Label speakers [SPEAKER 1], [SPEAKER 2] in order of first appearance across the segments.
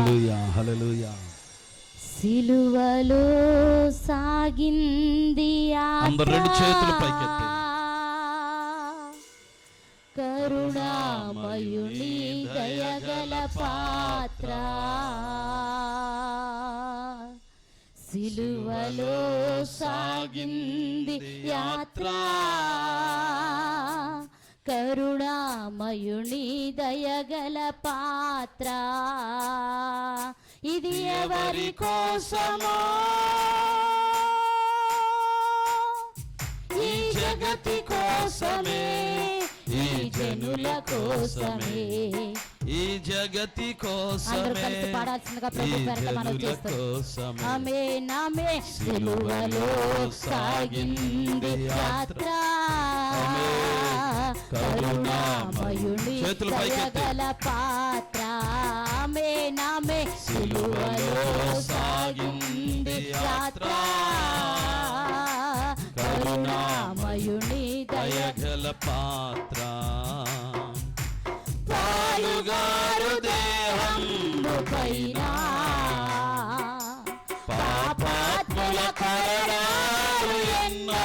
[SPEAKER 1] హల్లెలూయా హల్లెలూయా.
[SPEAKER 2] సిలువలో సాగింది
[SPEAKER 1] అందరూ రెండు చేతులు పైకెత్తి.
[SPEAKER 2] కరుణామయుని దయగల పాత్ర, సిలువలో సాగింది యాత్ర, కరుణామయుని దయగల పాత్ర. ఇది ఎవరి కోసమో, ఈ జగతి కోసమే, ఈ జనుల కోసమే,
[SPEAKER 1] ఈ జగతి కోసమే,
[SPEAKER 2] పాడాల్సిందిగా ప్రభు పేరిట మనం చేస్తాం. ఆమేన్ ఆమేన్. సిలువలో సాగింది యాత్ర, కరుణామయుని దయగల పాత్ర. ఆమేన్ ఆమేన్. సిలువలో సాగింది యాత్ర, కరుణామయుని
[SPEAKER 1] దయగల పాత్ర.
[SPEAKER 2] పాలుగారు దేహం పైన పాపాత్ముల కరడాలు ఎన్నో,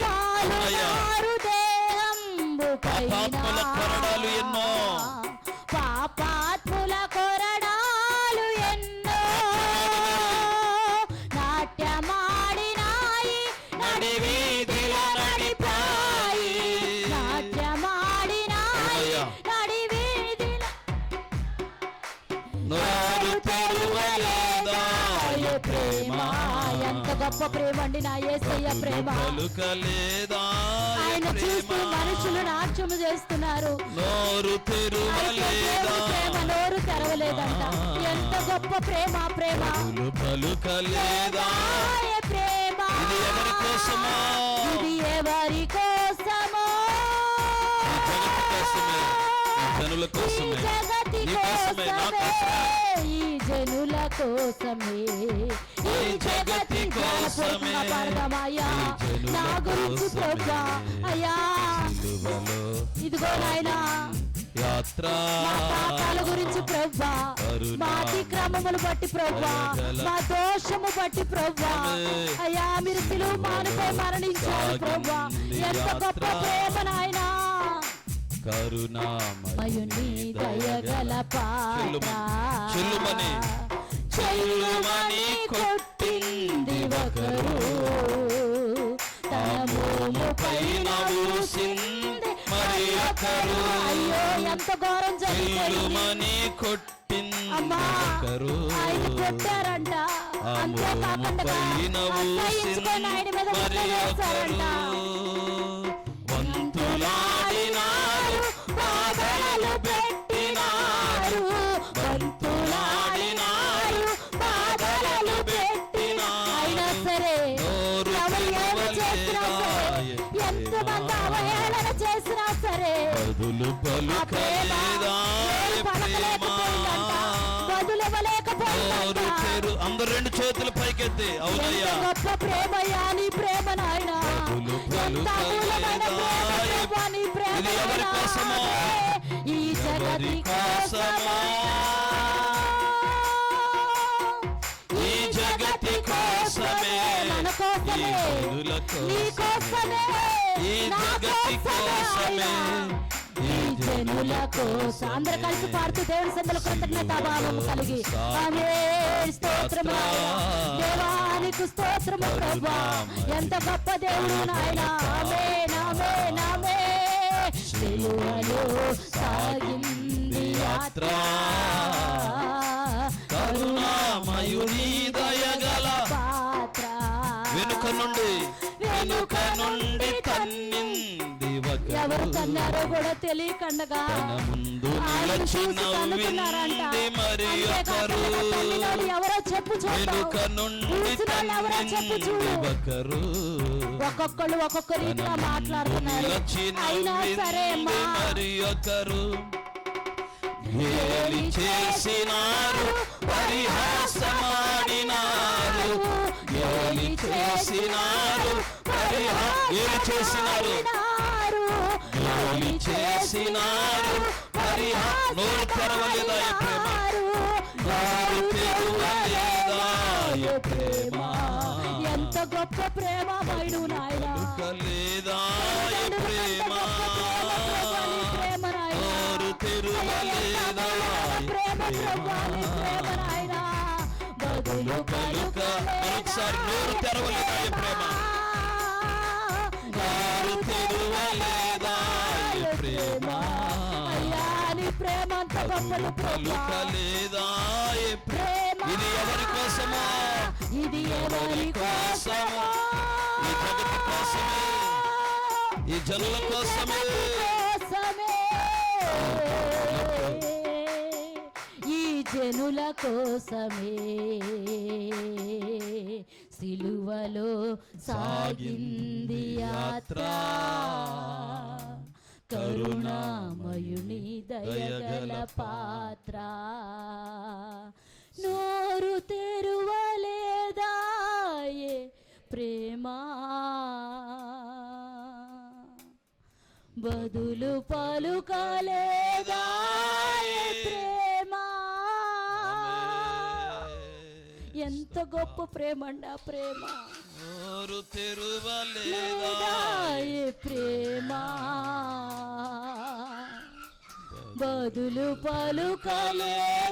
[SPEAKER 2] పాలుగారు దేహం
[SPEAKER 1] పాపాత్ముల కొరడాలు ఎన్నో,
[SPEAKER 2] పాపాత్ముల కొరడాలు ఎన్నో, నాట్యమాడినాయి నడి వీధిల నడిపాయి, నాట్యమాడినాయి నడి వీధిల.
[SPEAKER 1] నోరు తెరువలేదా ప్రేమ,
[SPEAKER 2] ఎంత గొప్ప ప్రేమ అండి నా యేసయ్య ప్రేమ. ఆయన చూస్తూ మనుషులు నాట్యము చేస్తున్నారు.
[SPEAKER 1] నోరు తెరువలేదా
[SPEAKER 2] ప్రేమ నోరు తెరవలేదంట. ఎంత గొప్ప ప్రేమ ప్రేమ.
[SPEAKER 1] పలుకలేదా
[SPEAKER 2] ప్రేమ.
[SPEAKER 1] ఇది ఎవరి కోసమో,
[SPEAKER 2] ఇది ఎవరి కోసమో,
[SPEAKER 1] జనుల కోసమే,
[SPEAKER 2] జగతి కోసమే, ఈ జనుల కోసమే, ఈ జగతి కోసమే. పాడదామయ్యా నా గురించి ప్రభా. అయ్యా ఇదిగో నాయనా
[SPEAKER 1] యాత్ర,
[SPEAKER 2] మా పాపాల గురించి ప్రభా, మా అతిక్రమములు బట్టి ప్రభా, మా దోషము బట్టి ప్రభా. అయ్యా మీరు సిలువ మానుపై మరణించారు ప్రభా. ఎంత గొప్ప ప్రేమ నాయనా.
[SPEAKER 1] కరుణామయుని
[SPEAKER 2] దయగల పాత్ర,
[SPEAKER 1] చెల్లుమని
[SPEAKER 2] చెల్లుమని కొట్టింది ఒకరు, తన మోముపై నవ్వుసింది మరి ఒకరు. అయ్యో ఎంత ఘోరం
[SPEAKER 1] చెల్లుమని కొట్టింది ఒకరు,
[SPEAKER 2] ఆయన కొట్టారంట. అంతేకాకుండా ఆయన మీద వేశారంట. వంతులాడినారు, బాధలు పెట్టినారు, వంతులాడినారు, బాధలు పెట్టినారు. అయినా సరే ఎవరు ఏమి చేసినా సరే, ఎంతమంది అవహేళన చేసినా సరే,
[SPEAKER 1] అందరు రెండు చేతులు పైకెత్తి. అవునయ్యా
[SPEAKER 2] గొప్ప ప్రేమయ్యా నీ ప్రేమ నాయన.
[SPEAKER 1] ఇది ఎవరి కోసమో,
[SPEAKER 2] ఈ జగతి కోసమో,
[SPEAKER 1] ఈ జగతి కోసమే,
[SPEAKER 2] మన కోసమే, నీ కోసమే,
[SPEAKER 1] ఈ జగతి కోసమే,
[SPEAKER 2] ఈ జనుల కోసం. అందరు కలిసి పాడుతూ దేవుని సందల కృతజ్ఞతాభావం కలిగి ఆమేన్. స్తోత్రము దేవానికి స్తోత్రము ప్రభా. ఎంత గొప్ప దేవుడు నాయన. ఆమేన్ ఆమేన్ ఆమేన్. సిలువలో సాగింది యాత్ర,
[SPEAKER 1] కరుణామయుని దయగల
[SPEAKER 2] పాత్ర,
[SPEAKER 1] వెనుక నుండి తన్నింది
[SPEAKER 2] ఎవరు తన్నారో కూడా తెలియకండగా
[SPEAKER 1] ముందు నిలచినవింది మరి ఒకరు,
[SPEAKER 2] ఎవరో చెప్పు
[SPEAKER 1] వెనుక నుండి తన్నింది ఒకరు,
[SPEAKER 2] ఒక్కొక్కరు ఒక్కొక్క రీతిగా మాట్లాడుతున్నారు. అయినా సరే
[SPEAKER 1] మరి ఒకరు గేలి చేసినారు, పరిహాసమాడినారు, గేలి చేసినారు, గేలి చేసినారు, గేలి చేసినారు, పరిహాస నోరు తెరవలేదా ఈ ప్రేమ నోరు తెరవలేదా ఈ ప్రేమ
[SPEAKER 2] ఎంత గొప్ప ప్రేమ మైడు నాయనా
[SPEAKER 1] లేదా ఈ ప్రేమ నోరు తెరవలేదా
[SPEAKER 2] ప్రేమ నాయనా బదులు
[SPEAKER 1] పలుక మరొకసారి నోరు తెరవలేదా ఈ ప్రేమ నోరు తెరవలేదా ఈ ప్రేమ
[SPEAKER 2] అయ్యా నీ ప్రేమ అంత గొప్పది
[SPEAKER 1] పలుక లేదా ఈ ప్రేమ ఇది ఎవరి కోసమా
[SPEAKER 2] ఇది ఎవరి
[SPEAKER 1] కోసమా ఈ జగతి కోసమే ఈ జనుల కోసమే
[SPEAKER 2] ఈ జనుల కోసమే సిలువలో సాగింది యాత్ర కరుణామయుని దయగల పాత్ర నోరు తెరువలేదాయే ప్రేమా బదులు పలుకలేదాయే ప్రేమా ఎంత గొప్ప ప్రేమ అండి ఆ ప్రేమ
[SPEAKER 1] నోరు తెరువలేదా
[SPEAKER 2] లేదాయే ప్రేమా బదులు పలుకలేదాయే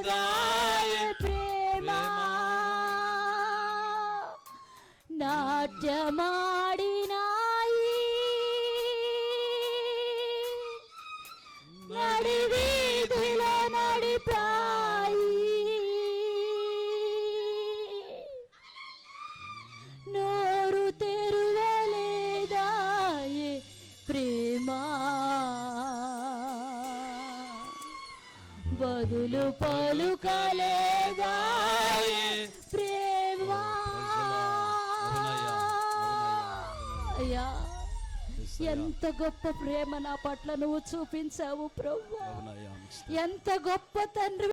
[SPEAKER 2] ప్రేమా నాట్యమాడినాయి నడి వీధిలో నడిపాయి నోరు తెరువలేదాయే ప్రేమా బదులు పలుకలేదాయే ప్రేమా అయ్యా ఎంత గొప్ప ప్రేమ నా పట్ల నువ్వు చూపించావు ప్రభువా ఎంత గొప్ప తండ్రి